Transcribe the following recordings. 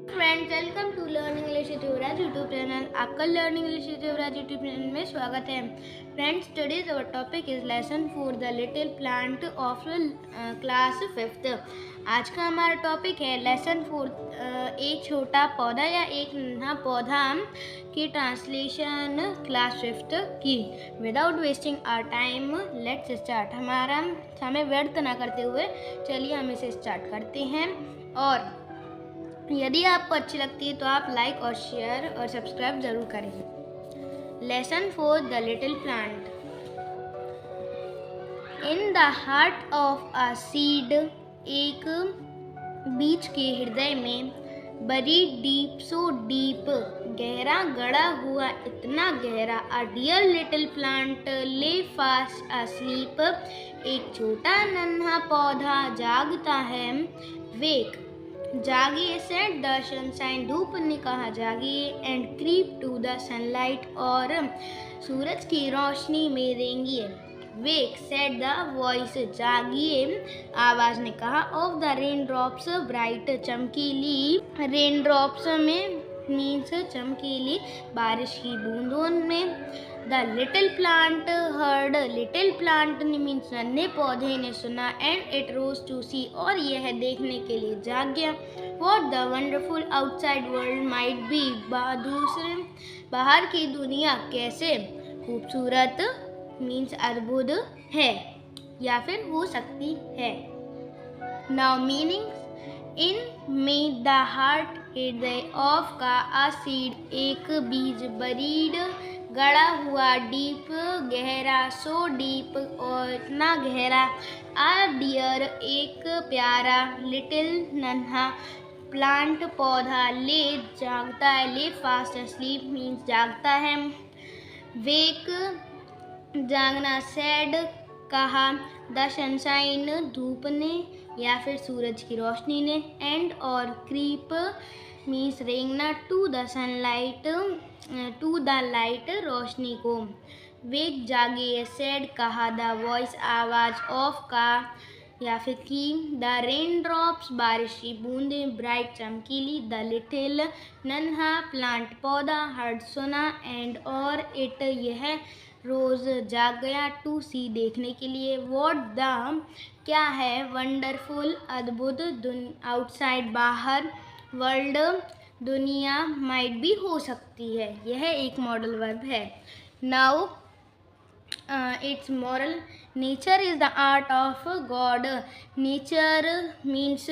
Friends, welcome to learning English with Yuvraj YouTube channel. आपका learning English with Yuvraj YouTube channel में स्वागत है। Friends, today's our topic is lesson 4 the little plant of class 5th। आज का हमारा topic है lesson 4 एक छोटा पौधा या एक नन्हा पौधा की ट्रांसलेशन क्लास 5th की। Without wasting our time let's start. हमारा समय व्यर्थ ना करते हुए चलिए हम इसे स्टार्ट करते हैं। और यदि आपको अच्छी लगती है तो आप लाइक और शेयर और सब्सक्राइब जरूर करें। Lesson 4 the little plant. In the heart of a seed, एक बीज के हृदय में, बरी डीप सो डीप, गहरा गड़ा हुआ इतना गहरा, अ डियर लिटिल प्लांट ले फास्ट अस्लीप, एक छोटा नन्हा पौधा जागता है। वेक, जागिए, सेट द सनशाइन, धूप ने कहा जागिए, and creep to the sunlight, और सूरज की रोशनी में रेंगिए। वेक, सेट द वॉइस, जागिए, आवाज ने कहा, of the rain drops, bright, चमकीली, रेन ड्रॉप्स में मीन्स चमकीली बारिश की बूंदों में। The little plant heard, little plant means नन्हे पौधे ने सुना, and it rose to see, और यह देखने के लिए जाग गया। What the wonderful outside world might be, दूसरे बाहर की दुनिया कैसे खूबसूरत मीन्स अद्भुत है या फिर हो सकती है। Now meanings. इन में द हार्ट, हृदय, ऑफ का अ सीड, एक बीज, बरीड गड़ा हुआ, डीप गहरा, सो डीप और इतना गहरा, आ डियर एक प्यारा, लिटिल नन्हा, प्लांट पौधा, ले जागता है, ले फास्ट, स्लीप मीन्स जागता है, वेक जागना, सैड कहा, द सनशाइन धूप ने या फिर सूरज की रोशनी ने, एंड और क्रीप मीन्स रेंगना, to the sunlight to the light रोशनी को। वेक जागे, सैड कहा, द वॉइस आवाज, ऑफ का या फिर की, द रेन ड्रॉप्स बारिश की बूंदे, ब्राइट चमकीली, द लिटिल नन्हा प्लांट पौधा, हर्ड सुना, एंड और इट यह, रोज जाग गया, टू सी देखने के लिए, वॉट द क्या है, वंडरफुल अद्भुत, आउटसाइड बाहर, वर्ल्ड दुनिया, माइट भी हो सकती है, यह एक मॉडल वर्ब है। Now it's moral. Nature is the art of God, nature means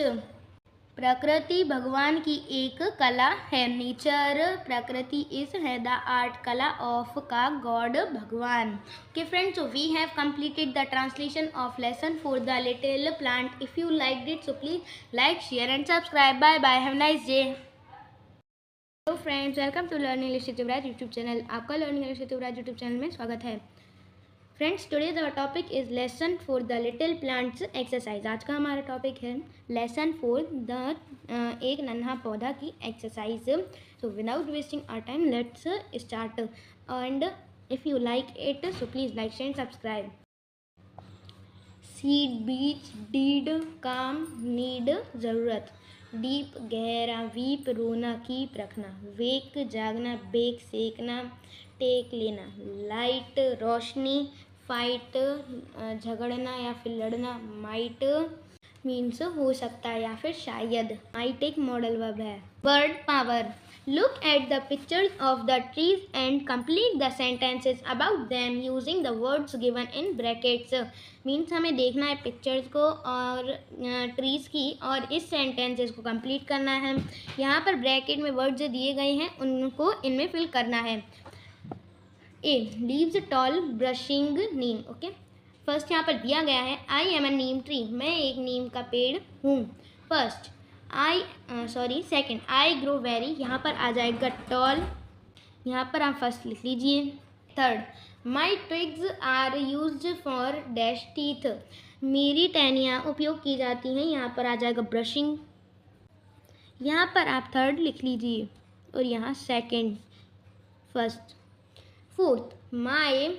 प्रकृति भगवान की एक कला है। नेचर प्रकृति इज है द आर्ट कला ऑफ का गॉड भगवान। Okay friends, so we have completed the translation of lesson 4 the little plant. If you like it so please like, share and subscribe. Bye bye, have nice day. Hello friends, welcome to learning English with Yuvraj YouTube channel. आपका learning English with Yuvraj YouTube channel में स्वागत है। Friends, today's our topic is lesson 4 the little plants exercise. आज का हमारा topic है lesson 4 the एक नन्हा पौधा की exercise. So without wasting our time let's start, and if you like it so please like, share and subscribe. Seed बीज, deed काम, नीड जरूरत, डीप गहरा, वीप रोना, कीप रखना, वेक जागना, बेक सेकना, टेक लेना, लाइट रोशनी, फाइट झगड़ना या फिर लड़ना, माइट मीन्स हो सकता है या फिर शायद, माइट एक मॉडल वर्ब है। Word power. Look at the pictures of the trees and complete the sentences about them using the words given in brackets. Means हमें देखना है पिक्चर्स को और ट्रीज की, और इस सेंटेंसेस को कंप्लीट करना है। यहाँ पर ब्रैकेट में वर्ड्स जो दिए गए हैं उनको इनमें फिल करना है। ए, लीव्स टॉल ब्रशिंग नीम। ओके, फर्स्ट यहाँ पर दिया गया है I am a Neem tree, मैं एक नीम का पेड़ हूँ। First second, I grow very, यहाँ पर आ जाएगा टॉल, यहाँ पर आप फर्स्ट लिख लीजिए। Third, my twigs are used for dash teeth, मेरी टहनियाँ उपयोग की जाती हैं, यहाँ पर आ जाएगा ब्रशिंग, यहाँ पर आप थर्ड लिख लीजिए और यहाँ सेकंड फर्स्ट। फोर्थ, माई,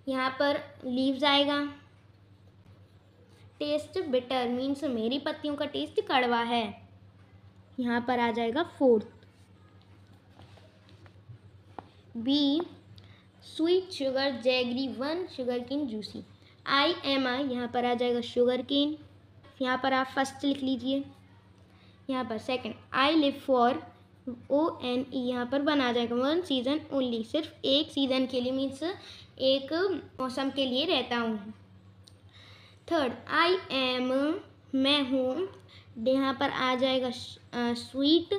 यहाँ पर लीव्स आएगा, टेस्ट बिटर मीन्स मेरी पत्तियों का टेस्ट कड़वा है, यहाँ पर आ जाएगा fourth. B sweet sugar jaggery 1 sugar cane juicy. I am I यहाँ पर आ जाएगा शुगर केन, यहाँ पर आप फर्स्ट लिख लीजिए। यहाँ पर second I live for ONE यहाँ पर बना जाएगा 1 सीज़न ओनली, सिर्फ एक सीज़न के लिए, मीन्स एक मौसम के लिए रहता हूँ। थर्ड आई एम मैं हूँ, यहाँ पर आ जाएगा स्वीट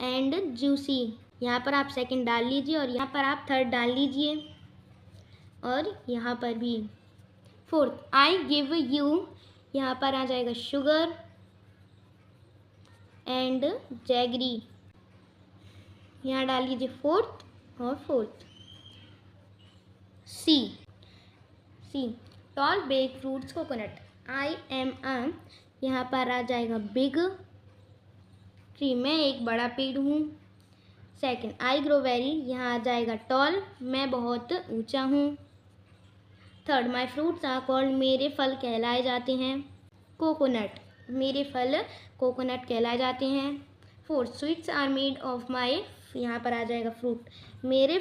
एंड जूसी, यहाँ पर आप सेकंड डाल लीजिए और यहाँ पर आप थर्ड डाल लीजिए और यहाँ पर भी। फोर्थ आई गिव यू, यहाँ पर आ जाएगा शुगर एंड जैगरी, यहाँ डाल लीजिए फोर्थ और fourth. See tall big fruits coconut. I am यहाँ पर आ जाएगा बिग ट्री, मैं एक बड़ा पेड़ हूँ। सेकंड आई ग्रो वेरी, यहाँ आ जाएगा टॉल, मैं बहुत ऊंचा हूँ। Third my fruits are called, मेरे फल कहलाए जाते हैं कोकोनट, मेरे फल कोकोनट कहलाए जाते हैं। Fourth sweets are made of my, यहाँ पर आ जाएगा फ्रूट, मेरे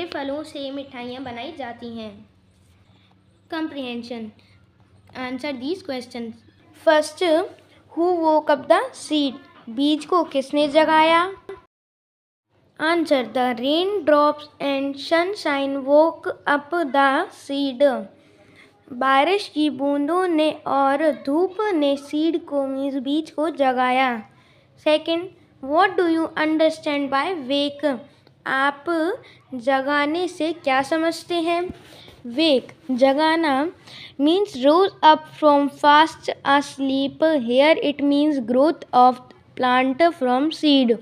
फलों से मिठाइयाँ बनाई जाती हैं। Comprehension, answer these question. First who woke up the seed, बीज को किसने जगाया। Answer the rain drops and sunshine woke up the seed, बारिश की बूंदों ने और धूप ने सीड को मीन्स बीज को जगाया। Second what do you understand by wake, आप जगाने से क्या समझते हैं। वेक जगाना means rose up from fast asleep, here it means growth of plant from seed,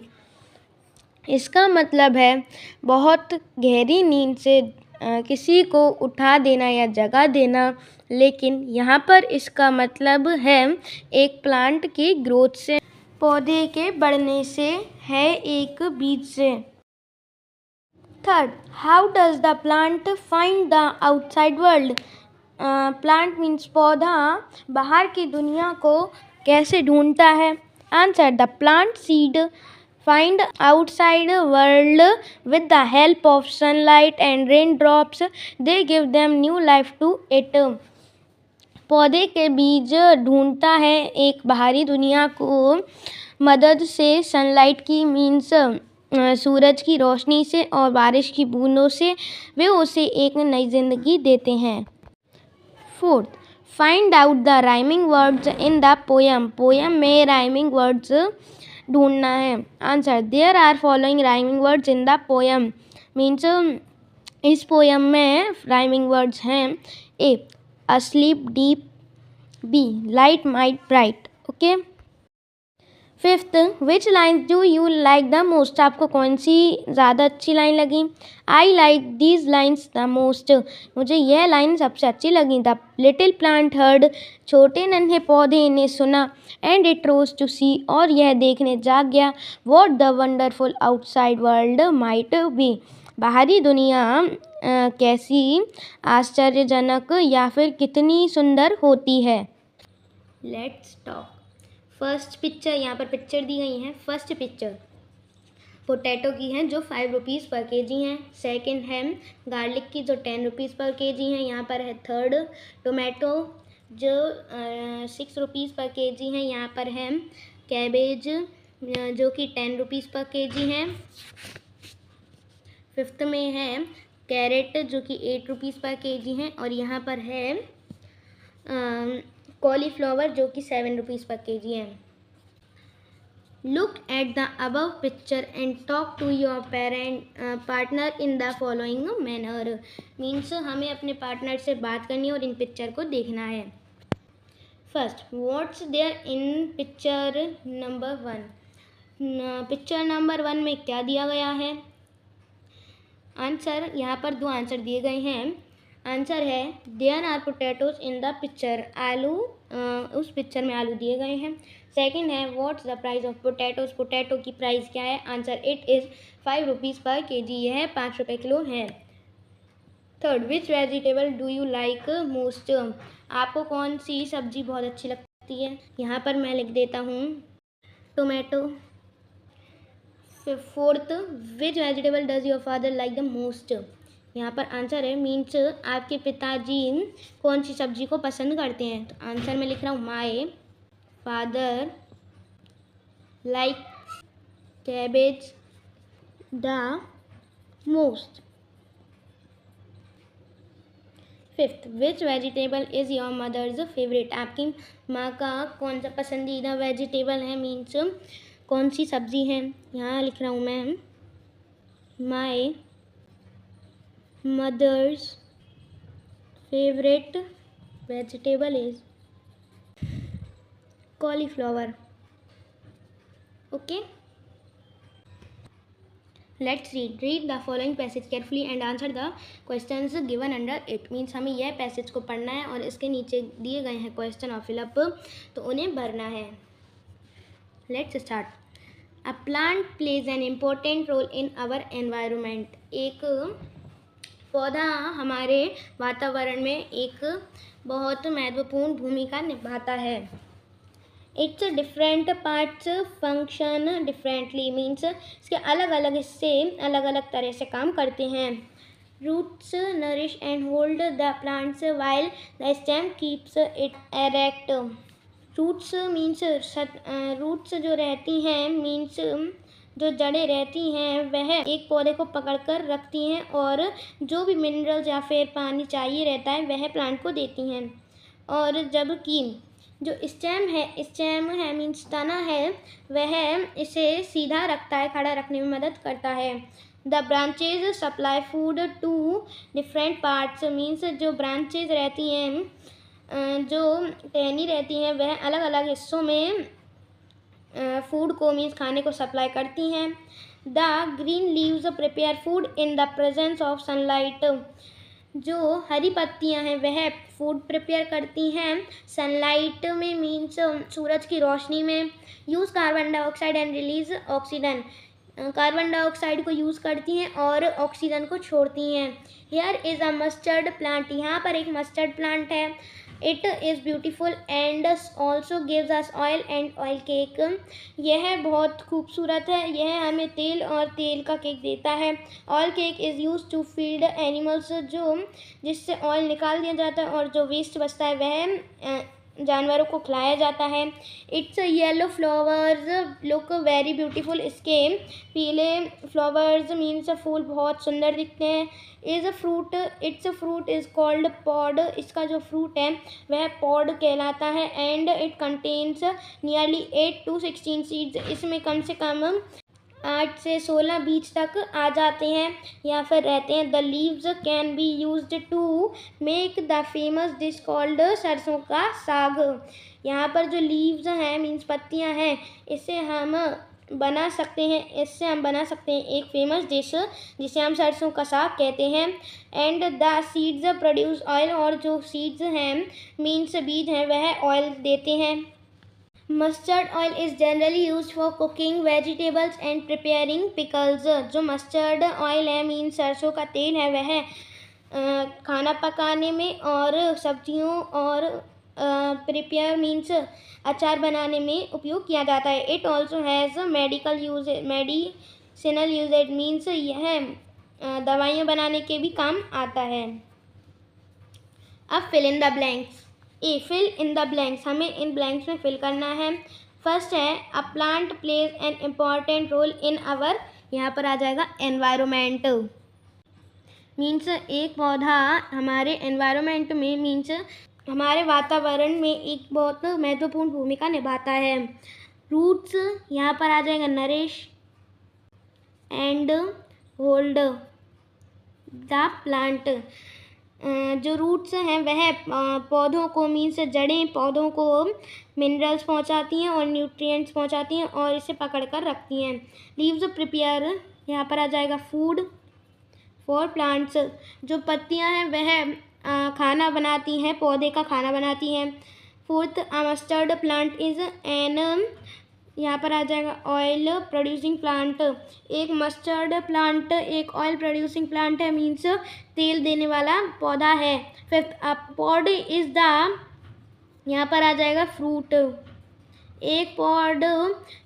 इसका मतलब है बहुत गहरी नींद से किसी को उठा देना या जगा देना, लेकिन यहाँ पर इसका मतलब है एक प्लांट की ग्रोथ से, पौधे के बढ़ने से, है एक बीज से। Third how does the plant find the outside world, plant means पौधा बाहर की दुनिया को कैसे ढूंढता है। Answer the plant seed find outside world with the help of sunlight and raindrops, they give them new life to it, पौधे के बीज ढूंढता है एक बाहरी दुनिया को मदद से, सनलाइट की मीन्स सूरज की रोशनी से और बारिश की बूंदों से, वे उसे एक नई जिंदगी देते हैं। Fourth find out the rhyming words in the poem, poem में राइमिंग वर्ड्स ढूंढना है। Answer there are following rhyming words in the poem, means इस पोयम में राइमिंग वर्ड्स हैं। A asleep deep, B light might bright. Okay. Fifth which line do you like the most, आपको कौन सी ज़्यादा अच्छी लाइन लगी। I like these lines the most, मुझे यह लाइन सबसे अच्छी लगी। द लिटिल प्लांट हर्ड, छोटे नन्हे पौधे ने सुना। And it rose to see, और यह देखने जाग गया। What the wonderful outside world might B, बाहरी दुनिया कैसी आश्चर्यजनक या फिर कितनी सुंदर होती है। Let's talk. फर्स्ट पिक्चर, यहाँ पर पिक्चर दी गई हैं। फर्स्ट पिक्चर पोटैटो की है जो 5 रुपीज़ पर केजी हैं। सेकंड है गार्लिक की जो 10 रुपीज़ पर केजी हैं। यहाँ पर है थर्ड टोमेटो जो 6 रुपीज़ पर केजी हैं। यहाँ पर है कैबेज जो कि 10 रुपीज़ पर केजी हैं। फिफ्थ में है कैरेट जो कि 8 रुपीज़ पर केजी हैं। और यहाँ पर है कॉलीफ्लावर जो कि 7 रुपीज़ पर केजी है। Look at the above picture and talk to your partner in the following manner, means हमें अपने पार्टनर से बात करनी है और इन पिक्चर को देखना है। First what's there in picture number 1, picture number 1 में क्या दिया गया है। आंसर, यहाँ पर 2 आंसर दिए गए हैं। आंसर है there are potatoes in the picture, आलू उस पिक्चर में आलू दिए गए हैं। सेकंड है what's the price of potatoes, potato की प्राइस क्या है। Answer it is 5 rupees per KG, यह 5 रुपये किलो है। Third which vegetable do you like most, आपको कौन सी सब्जी बहुत अच्छी लगती है। है। यहाँ पर मैं लिख देता हूँ tomato. Fourth, which vegetable does your father like the most. यहाँ पर आंसर है मीन्स आपके पिताजी कौन सी सब्जी को पसंद करते हैं। तो आंसर में लिख रहा हूँ my father like cabbage the most. Fifth, which vegetable is your mother's favourite. आपकी माँ का कौन सा पसंदीदा वेजिटेबल है, मीन्स कौन सी सब्जी है। यहाँ लिख रहा हूँ मैं my mother's favourite vegetable is cauliflower. Okay, let's read the following passage carefully and answer the questions given under it. Means हमें यह पैसेज को पढ़ना है और इसके नीचे दिए गए हैं क्वेश्चन और फिलअप, तो उन्हें भरना है। Let's start. A plant plays an important role in our environment. एक पौधा हमारे वातावरण में एक बहुत महत्वपूर्ण भूमिका निभाता है। It's different parts function differently, means इसके अलग अलग हिस्से अलग अलग तरह से काम करते हैं। Roots nourish and hold the plants while the stem keeps it erect. Roots means roots जो रहती हैं, मीन्स जो जड़ें रहती हैं, वह एक पौधे को पकड़कर रखती हैं और जो भी मिनरल्स या फिर पानी चाहिए रहता है वह प्लांट को देती हैं। और जबकि जो स्टेम है मीन्स तना है, वह इसे सीधा रखता है, खड़ा रखने में मदद करता है। The branches supply food to different parts, means जो ब्रांचेज रहती हैं, जो टहनी रहती हैं, वह अलग अलग हिस्सों में फूड को मीन्स खाने को सप्लाई करती हैं। The green leaves prepare food in the presence of sunlight. जो हरी पत्तियां हैं वह फूड प्रिपेयर करती हैं सनलाइट में, मीन्स सूरज की रोशनी में। Use carbon dioxide and release oxygen. Carbon dioxide को यूज़ करती हैं और ऑक्सीजन को छोड़ती हैं। Here is a mustard plant. यहाँ पर एक मस्टर्ड प्लांट है। It is beautiful and also gives us oil and oil cake. यह बहुत खूबसूरत है, यह हमें तेल और तेल का केक देता है। Oil cake is use to feed animals, जो जिससे ऑयल निकाल दिया जाता है और जो वेस्ट बचता है वह जानवरों को खिलाया जाता है। It's yellow flowers look very beautiful. इसके पीले फ्लावर्स मीन्स फूल बहुत सुंदर दिखते हैं। It's fruit is called pod. इसका जो फ्रूट है वह पॉड कहलाता है। And it contains nearly 8 to 16 seeds. इसमें कम से कम 8 से 16 बीज तक आ जाते हैं या फिर रहते हैं। The leaves can be used to make the famous dish called sarson ka साग। यहाँ पर जो लीव्स हैं मीन्स पत्तियाँ हैं, इससे हम बना सकते हैं एक फेमस डिश जिसे हम सरसों का साग कहते हैं। And the seeds produce oil. और जो सीड्स हैं मीन्स बीज हैं वह ऑयल देते हैं। Mustard oil is generally use for cooking vegetables and preparing pickles. जो मस्टर्ड ऑयल है मीन्स सरसों का तेल है, वह खाना पकाने में और सब्जियों और प्रिपेयर मीन्स अचार बनाने में उपयोग किया जाता है। It also has medicinal usages, means यह दवाइयाँ बनाने के भी काम आता है। अब fill in the blanks. Fill in the blanks, हमें इन ब्लैंक्स में फिल करना है। फर्स्ट है a plant plays an important role in our, यहाँ पर आ जाएगा एनवायरमेंट। मीन्स एक पौधा हमारे एनवायरमेंट में मीन्स हमारे वातावरण में एक बहुत महत्वपूर्ण भूमिका निभाता है। रूट्स, यहाँ पर आ जाएगा nourish and hold the plant. जो रूट्स हैं वह पौधों को मीन्स जड़ें पौधों को मिनरल्स पहुंचाती हैं और न्यूट्रिएंट्स पहुंचाती हैं और इसे पकड़ कर रखती हैं। लीव्स प्रिपेयर, यहाँ पर आ जाएगा फूड फॉर प्लांट्स। जो पत्तियां हैं वह खाना बनाती हैं, पौधे का खाना बनाती हैं। Fourth, mustard plant is an, यहाँ पर आ जाएगा ऑयल प्रोड्यूसिंग प्लांट। एक मस्टर्ड प्लांट एक ऑयल प्रोड्यूसिंग प्लांट है, मीन्स तेल देने वाला पौधा है। Fifth, a pod is the यहाँ पर आ जाएगा फ्रूट। एक पॉड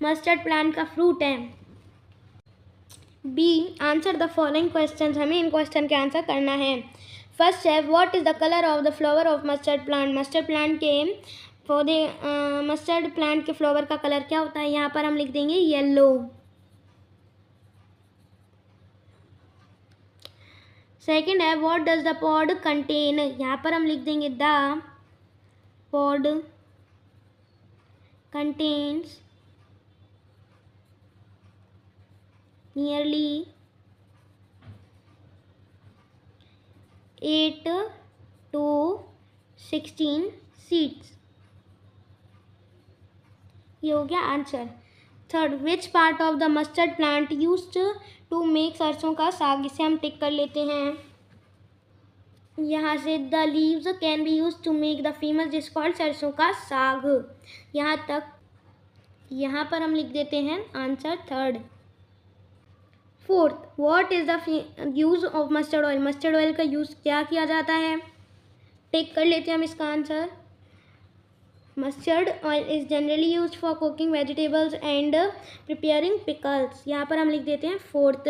मस्टर्ड प्लांट का फ्रूट है। B, answer the following questions, हमें इन क्वेश्चन के आंसर करना है। फर्स्ट है, what is the colour of the flower of mustard plant. Mustard plant के पौधे मस्टर्ड प्लांट के फ्लावर का कलर क्या होता है। यहाँ पर हम लिख देंगे येलो। सेकेंड है, what does the pod contain. यहाँ पर हम लिख देंगे the pod contains nearly 8 to 16 seeds. ये हो गया answer. Third, which part of the mustard plant used to make, sarson ka साग, इसे हम टिक कर लेते हैं। यहाँ से the leaves can be use to make the famous dish called, sarson ka साग। यहाँ तक, यहाँ पर हम लिख देते हैं answer third. Fourth, what is the use of mustard oil. Mustard oil का यूज क्या किया जाता है, टिक कर लेते हैं हम इसका answer. Mustard oil is generally use for cooking vegetables and preparing pickles. यहाँ पर हम लिख देते हैं फोर्थ।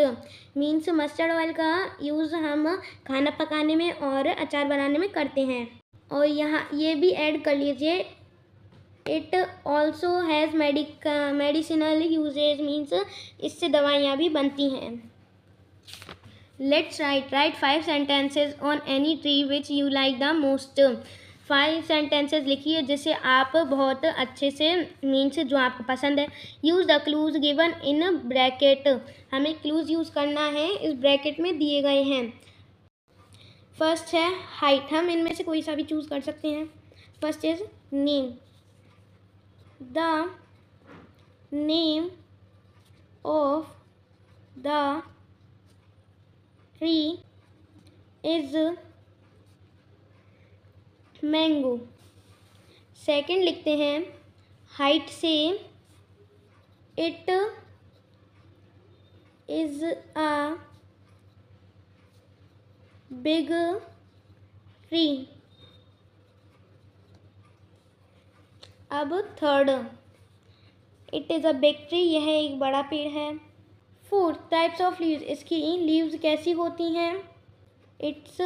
मीन्स मस्टर्ड ऑयल का यूज़ हम खाना पकाने में और अचार बनाने में करते हैं। और यहाँ ये भी ऐड कर लीजिए, it also has medicinal usages, means इससे दवाइयाँ भी बनती हैं। Let's write 5 sentences on any tree which you like the most. 5 sentences लिखिए जिसे आप बहुत अच्छे से, मीन्स जो आपको पसंद है। Use the clues given in bracket, हमें क्लूज यूज़ करना है, इस ब्रैकेट में दिए गए हैं। फर्स्ट है हाइट, हम इनमें से कोई सा भी चूज़ कर सकते हैं। First is name, the name of the tree is mango. Second लिखते हैं हाइट से, it is a big tree. अब third, it is a big tree, यह एक बड़ा पेड़ है। फोर्थ, टाइप्स ऑफ लीव्स, इसकी लीव्स कैसी होती हैं। It's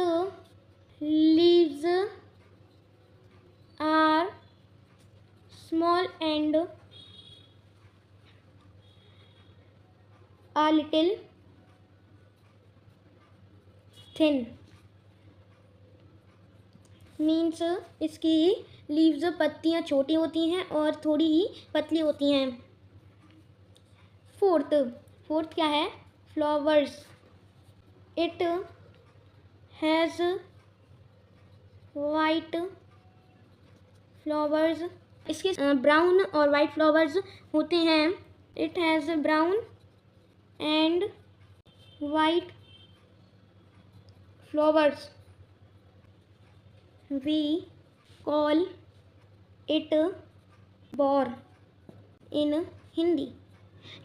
leaves are small and a little thin, means इसकी लीव्स, पत्तियाँ छोटी होती हैं और थोड़ी ही पतली होती हैं। फोर्थ क्या है, flowers, it has white flowers, इसके ब्राउन और वाइट फ्लावर्स होते हैं। It has brown and white flowers, we call it बोर in Hindi.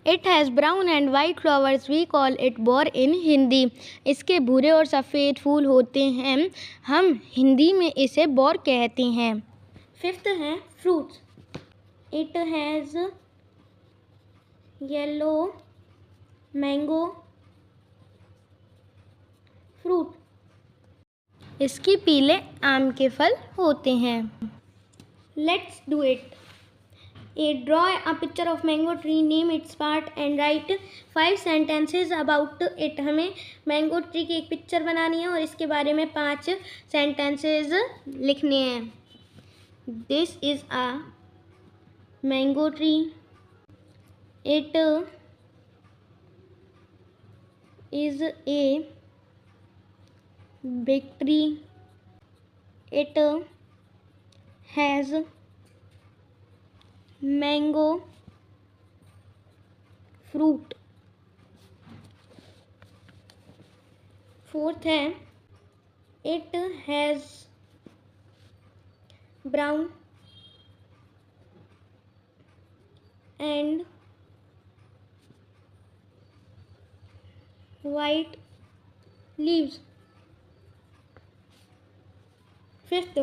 It has brown and white flowers, we call it बोर इन हिंदी। इसके भूरे और सफ़ेद फूल होते हैं, हम हिंदी में इसे बोर कहते हैं। फिफ्थ है fruits, it has yellow mango fruit, इसकी पीले आम के फल होते हैं। Let's do it. Draw a picture of mango tree, name it's part and right 5 sentences about it. हमें मैंगो ट्री की एक पिक्चर बनानी है और इसके बारे में 5 सेंटेंसेज लिखने हैं। This is a mango tree, it is a big tree, it has mango fruit। Fourth है, it has brown and white leaves। Fifth,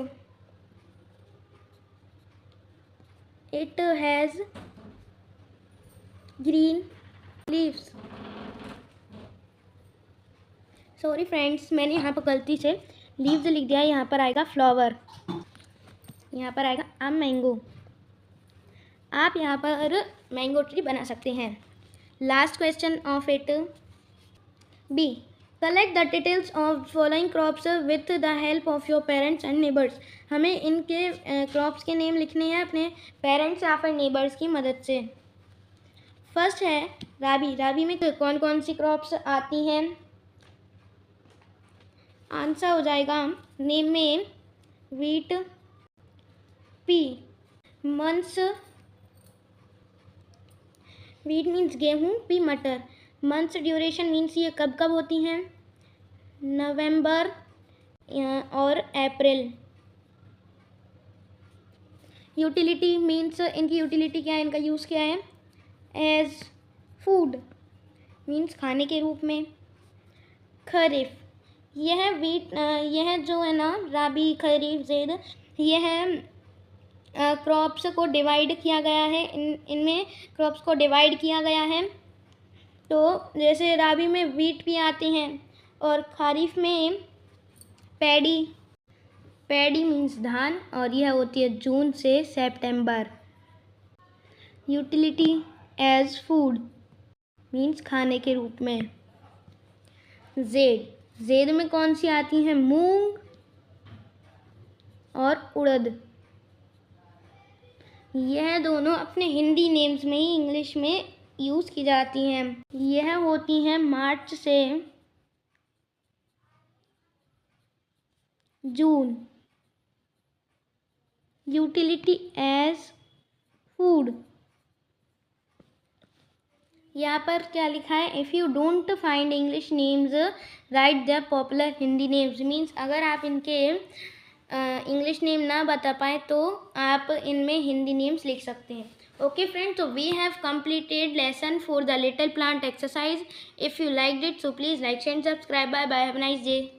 It has green leaves. Sorry friends, मैंने यहाँ पर गलती से लीव्स लिख दिया है, यहाँ पर आएगा फ्लावर, यहाँ पर आएगा अ मैंगो। आप यहाँ पर मैंगो ट्री बना सकते हैं। Last question of it be, collect the details of following crops with the help of your parents and neighbours. हमें इनके क्रॉप्स के नेम लिखने हैं अपने पेरेंट्स या फिर नेबर्स की मदद से। फर्स्ट है राबी। राबी में कौन कौन सी क्रॉप्स आती हैं? आंसर हो जाएगा नेम में wheat, P, months, wheat means गेहूँ, पी मटर। मंथ्स ड्यूरेशन मीन्स ये कब कब होती हैं? नवंबर और अप्रैल। यूटिलिटी मीन्स इनकी यूटिलिटी क्या है, इनका यूज़ क्या है? एज फूड मीन्स खाने के रूप में। खरीफ, यह वीट, यह जो है ना राबी, खरीफ, ज़ैद, यह क्रॉप्स को डिवाइड किया गया है, इनमें क्रॉप्स को डिवाइड किया गया है। तो जैसे राबी में वीट भी आते हैं और खरीफ में पैडी। पैडी मीन्स धान और यह होती है जून से सितंबर। यूटिलिटी एज फूड मीन्स खाने के रूप में। ज़ैद, ज़ैद में कौन सी आती हैं? मूंग और उड़द। यह दोनों अपने हिंदी नेम्स में ही इंग्लिश में यूज़ की जाती हैं। यह होती हैं मार्च से जून। यूटिलिटी एज फूड, यहाँ पर क्या लिखा है? If you don't find English names right the popular Hindi names. Means अगर आप इनके इंग्लिश नेम ना बता पाए तो आप इनमें हिंदी नेम्स लिख सकते हैं। Okay friends, so we have completed lesson for the little plant exercise. If you liked it, so please like, share and subscribe. Bye bye, have a nice day.